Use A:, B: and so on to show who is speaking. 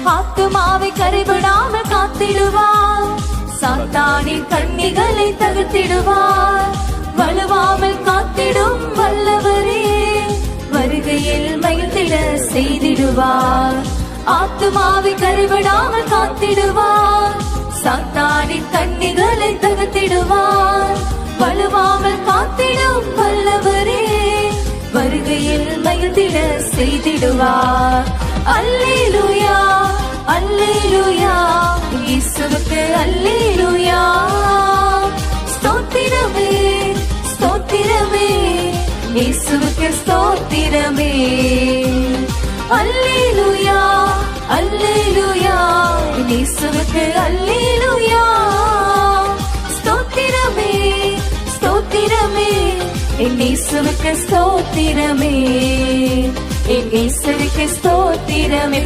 A: ஆத்துமாவை கரைபடாமல் காத்திடுவார். சாத்தானின் கண்ணிகளை தகர்த்திடுவார். வலுவாமல் காத்திடும் வல்லவரே, வருகையில் மகிழ்ந்திட செய்திடுவார். ஆத்துமாவை கரைபடாமல் காத்திடுவார். சாத்தானின் கண்ணிகளை தகர்த்திடுவார். வலுவாமல் காத்திடும் வல்லவரே, வருகையில் மகிழ்ந்திட செய்திடுவார். அல்லேலூயா அல்லேலூயா, இயேசுவுக்கு அல்லேலூயா. ஸ்தோத்திரமே ஸ்தோத்திரமே, இயேசுவுக்கு ஸ்தோத்திரமே. அல்லேலூயா அல்லேலூயா, இயேசுவுக்கு அல்லேலூயா. ஸ்தோத்திரமே ஸ்தோத்திரமே, என் இயேசுவுக்கு ஸ்தோத்திரமே. என் இயேசுவுக்கு ஸ்தோத்திரமே.